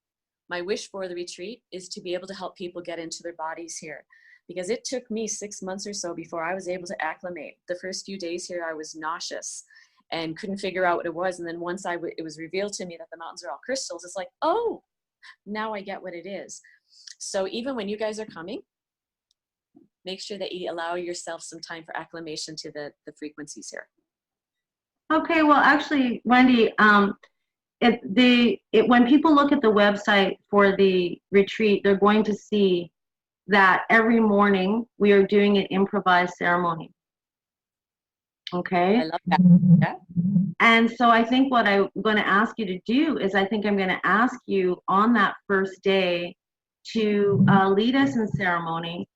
[SPEAKER 5] wish for the retreat is to be able to help people get into their bodies here. Because it took me 6 months or so before I was able to acclimate. The first few days here, I was nauseous and couldn't figure out what it was. And then once it was revealed to me that the mountains are all crystals, it's like, oh, now I get what it is. So even when you guys are coming, make sure that you allow yourself some time for acclimation to the frequencies here.
[SPEAKER 1] Okay, well, actually, Wendy, when people look at the website for the retreat, they're going to see that every morning we are doing an improvised ceremony. Okay?
[SPEAKER 5] I love that. Yeah.
[SPEAKER 1] And so I think what I'm going to ask you to do is I think I'm going to ask you on that first day to lead us in ceremony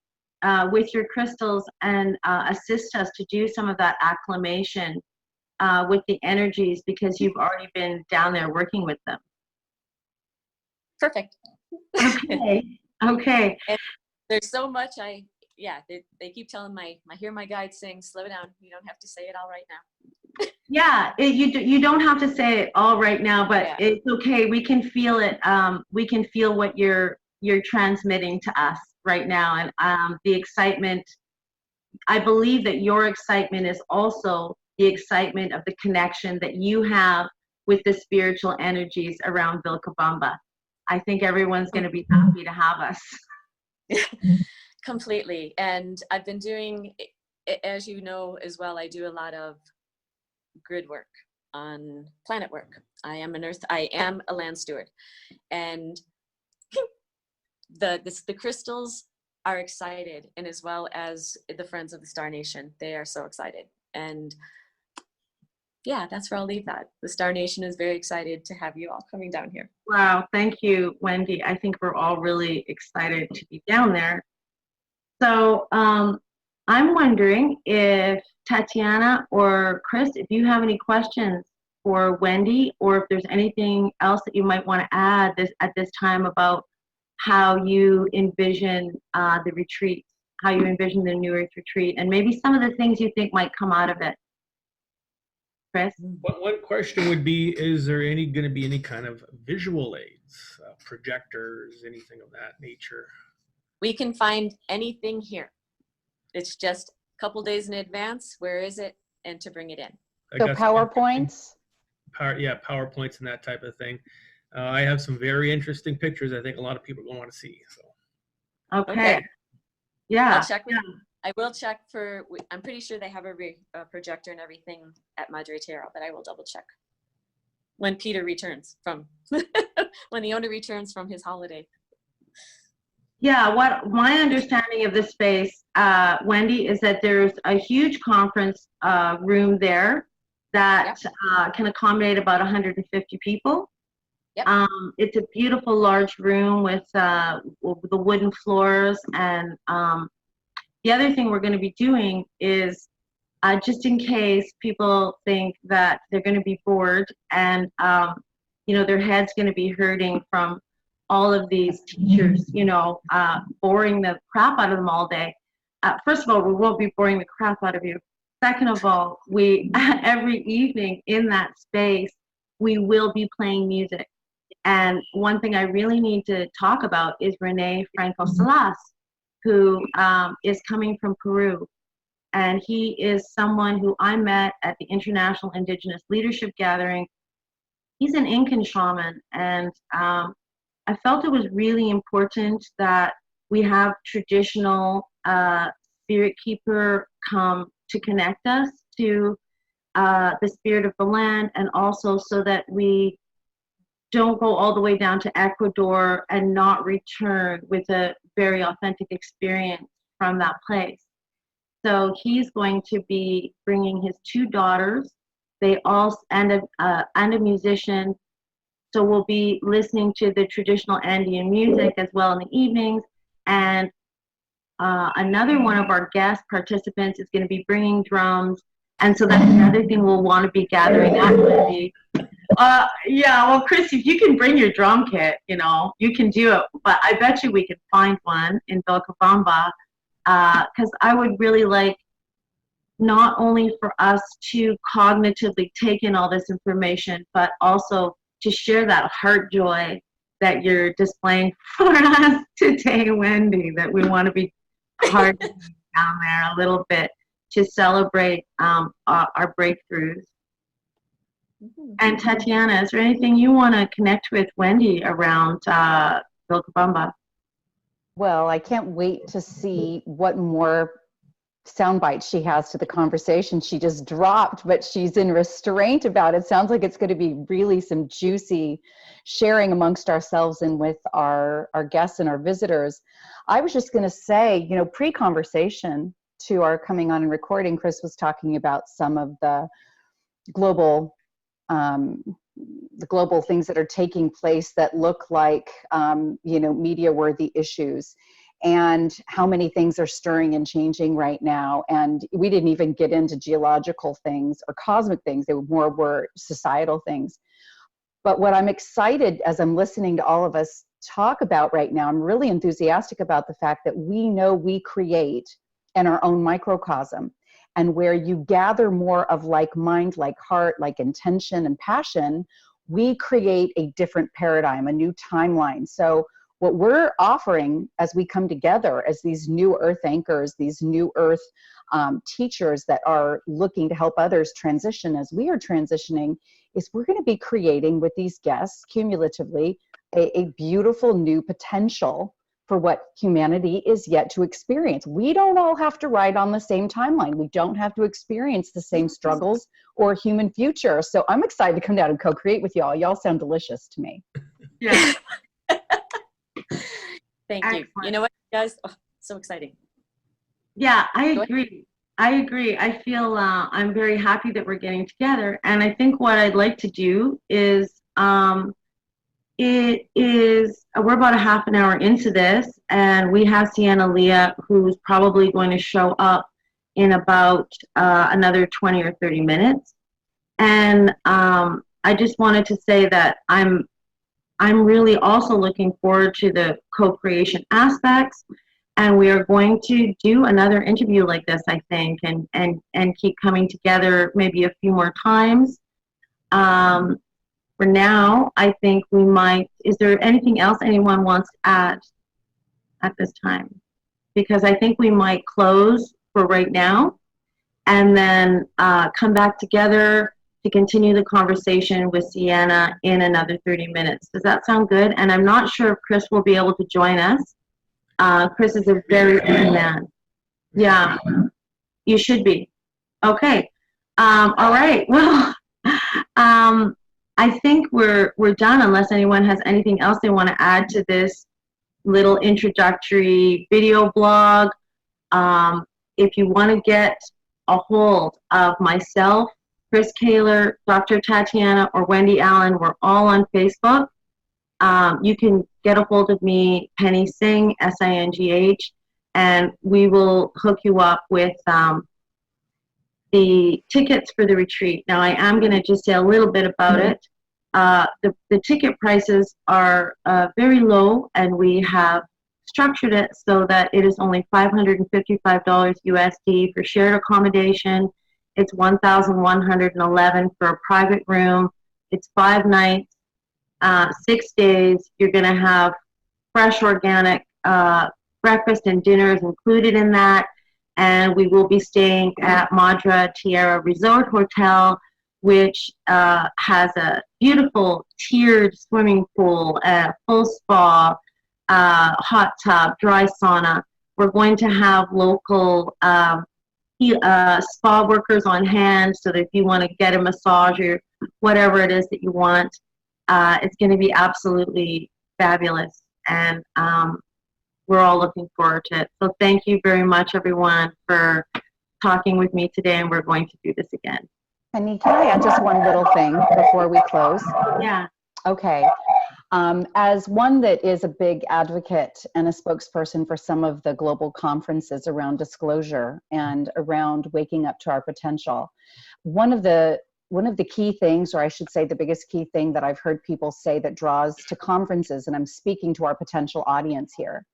[SPEAKER 1] with your crystals and assist us to do some of that acclimation with the energies, because you've already been down there working with them.
[SPEAKER 5] Perfect.
[SPEAKER 1] Okay. Okay.
[SPEAKER 5] And there's so much they keep telling my guide sing, slow down. You don't have to say it all right now.
[SPEAKER 1] Yeah, you don't have to say it all right now, but
[SPEAKER 5] Yeah.
[SPEAKER 1] it's okay. We can feel it. We can feel what you're transmitting to us right now, and the excitement. I believe that your excitement is also the excitement of the connection that you have with the spiritual energies around Vilcabamba. I think everyone's going to be happy to have us.
[SPEAKER 5] Completely. And I've been doing, as you know as well, I do a lot of grid work on planet work. I am a land steward, and the crystals are excited, and as well as the Friends of the Star Nation, they are so excited. And yeah, that's where I'll leave that. The Star Nation is very excited to have you all coming down here.
[SPEAKER 1] Wow, thank you, Wendy. I think we're all really excited to be down there. So I'm wondering if Tatiana or Chris, if you have any questions for Wendy, or if there's anything else that you might want to add at this time about how you envision the retreat, how you envision the New Earth retreat, and maybe some of the things you think might come out of it. Chris?
[SPEAKER 2] One question would be, is there going to be any kind of visual aids, projectors, anything of that nature?
[SPEAKER 5] We can find anything here. It's just a couple days in advance. Where is it? And to bring it in.
[SPEAKER 3] So PowerPoints?
[SPEAKER 2] PowerPoints and that type of thing. I have some very interesting pictures I think a lot of people will want to see. So.
[SPEAKER 1] Okay. Yeah.
[SPEAKER 5] I'll check with I will check for, I'm pretty sure they have a projector and everything at Madre Terra, but I will double check when Peter returns from, when the owner returns from his holiday.
[SPEAKER 1] Yeah, what my understanding of this space, Wendy, is that there's a huge conference room there that can accommodate about 150 people.
[SPEAKER 5] Yep.
[SPEAKER 1] It's a beautiful large room with the wooden floors, and the other thing we're going to be doing is just in case people think that they're going to be bored and their head's going to be hurting from all of these teachers, boring the crap out of them all day. First of all, we won't be boring the crap out of you. Second of all, we every evening in that space, we will be playing music. And one thing I really need to talk about is Rene Franco Salas, who is coming from Peru. And he is someone who I met at the International Indigenous Leadership Gathering. He's an Incan shaman, and I felt it was really important that we have traditional spirit keeper come to connect us to the spirit of the land, and also so that we don't go all the way down to Ecuador and not return with a very authentic experience from that place. So he's going to be bringing his 2 daughters. They all and a musician. So we'll be listening to the traditional Andean music as well in the evenings. And another one of our guest participants is going to be bringing drums And so that's another thing we'll want to be gathering at, Wendy. Yeah, well, Chris, if you can bring your drum kit, you know, you can do it. But I bet you we can find one in Vilcabamba, because I would really like not only for us to cognitively take in all this information, but also to share that heart joy that you're displaying for us today, Wendy, that we want to be hard down there a little bit to celebrate our breakthroughs. And Tatiana, is there anything you want to connect with Wendy around Vilcabamba?
[SPEAKER 3] Well, I can't wait to see what more sound bites she has to the conversation she just dropped, but she's in restraint about it. Sounds like it's going to be really some juicy sharing amongst ourselves and with our guests and our visitors. I was just going to say, you know, pre-conversation to our coming on and recording, Chris was talking about some of the global things that are taking place that look like, you know, media-worthy issues, and how many things are stirring and changing right now. And we didn't even get into geological things or cosmic things. They were societal things. But what I'm excited as I'm listening to all of us talk about right now, I'm really enthusiastic about the fact that we know we create in our own microcosm. And where you gather more of like mind, like heart, like intention and passion, we create a different paradigm, a new timeline. So what we're offering as we come together as these new earth anchors, these new earth teachers that are looking to help others transition as we are transitioning, is we're going to be creating with these guests cumulatively a beautiful new potential for what humanity is yet to experience. We don't all have to ride on the same timeline. We don't have to experience the same struggles or human future. So I'm excited to come down and co-create with y'all. Y'all sound delicious to me.
[SPEAKER 1] Yeah.
[SPEAKER 5] Thank you. You know what, guys? Oh, so exciting.
[SPEAKER 1] Yeah, I agree. I feel I'm very happy that we're getting together. And I think what I'd like to do is, we're about a half an hour into this, and we have Sienna Leah, who's probably going to show up in about another 20 or 30 minutes. And I just wanted to say that I'm really also looking forward to the co-creation aspects, and we are going to do another interview like this, I think, and keep coming together maybe a few more times. For now, I think we might, is there anything else anyone wants to add at this time? Because I think we might close for right now and then come back together to continue the conversation with Sienna in another 30 minutes. Does that sound good? And I'm not sure if Chris will be able to join us. Chris is a very busy man. Yeah, you should be. Okay. All right. Well, I think we're done unless anyone has anything else they want to add to this little introductory video blog. If you want to get a hold of myself, Chris Kehler, Dr. Tatiana, or Wendy Allen, we're all on Facebook. You can get a hold of me, Penny Singh, S-I-N-G-H, and we will hook you up with the tickets for the retreat. Now, I am going to just say a little bit about it. The ticket prices are very low, and we have structured it so that it is only $555 USD for shared accommodation. It's $1,111 for a private room. It's 5 nights, 6 days. You're going to have fresh organic breakfast and dinners included in that. And we will be staying at Madra Tierra Resort Hotel, which has a beautiful tiered swimming pool, a full spa, hot tub, dry sauna. We're going to have local spa workers on hand, so that if you want to get a massage or whatever it is that you want, it's going to be absolutely fabulous. And we're all looking forward to it. So thank you very much, everyone, for talking with me today, and we're going to do this again.
[SPEAKER 3] Penny, can I add just one little thing before we close?
[SPEAKER 1] Yeah.
[SPEAKER 3] Okay. As one that is a big advocate and a spokesperson for some of the global conferences around disclosure and around waking up to our potential, one of the key things, or I should say the biggest key thing that I've heard people say that draws to conferences, and I'm speaking to our potential audience here,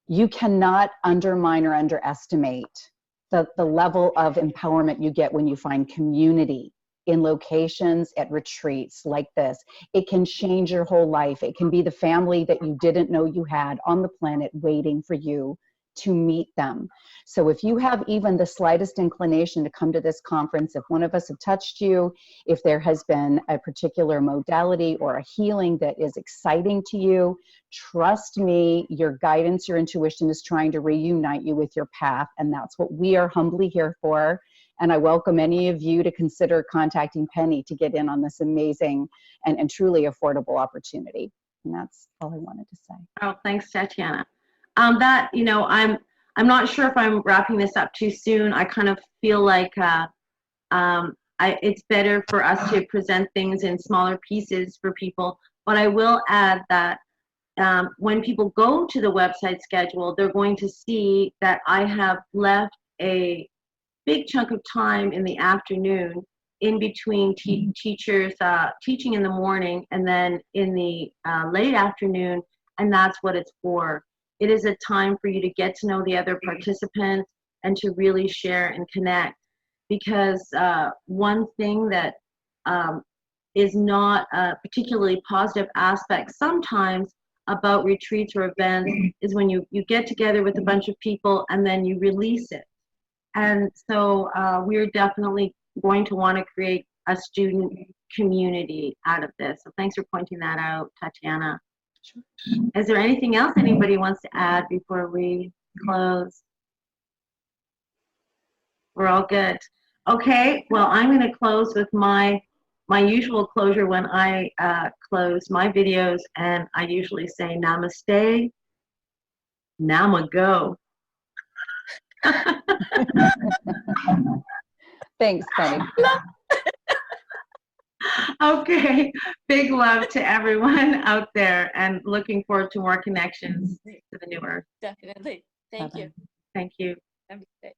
[SPEAKER 3] you cannot undermine or underestimate the level of empowerment you get when you find community in locations at retreats like this. It can change your whole life. It can be the family that you didn't know you had on the planet waiting for you to meet them. So if you have even the slightest inclination to come to this conference, if one of us have touched you, if there has been a particular modality or a healing that is exciting to you, trust me, your guidance, your intuition is trying to reunite you with your path. And that's what we are humbly here for. And I welcome any of you to consider contacting Penny to get in on this amazing and truly affordable opportunity. And that's all I wanted to say.
[SPEAKER 1] Oh, thanks, Tatiana. That, you know, I'm not sure if I'm wrapping this up too soon. I kind of feel like it's better for us to present things in smaller pieces for people. But I will add that when people go to the website schedule, they're going to see that I have left a big chunk of time in the afternoon in between teachers teaching in the morning and then in the late afternoon, and that's what it's for. It is a time for you to get to know the other participants and to really share and connect, because one thing that is not a particularly positive aspect sometimes about retreats or events is when you get together with a bunch of people and then you release it. And so we're definitely going to want to create a student community out of this. So thanks for pointing that out, Tatiana.
[SPEAKER 3] Sure.
[SPEAKER 1] Is there anything else anybody wants to add before we close? We're all good. Okay, well, I'm going to close with my usual closure when I close my videos, and I usually say namaste, namago.
[SPEAKER 3] Thanks, Penny.
[SPEAKER 1] Okay, big love to everyone out there, and looking forward to more connections to the new earth.
[SPEAKER 5] Definitely. Thank you.
[SPEAKER 1] Thank you.
[SPEAKER 5] Namaste.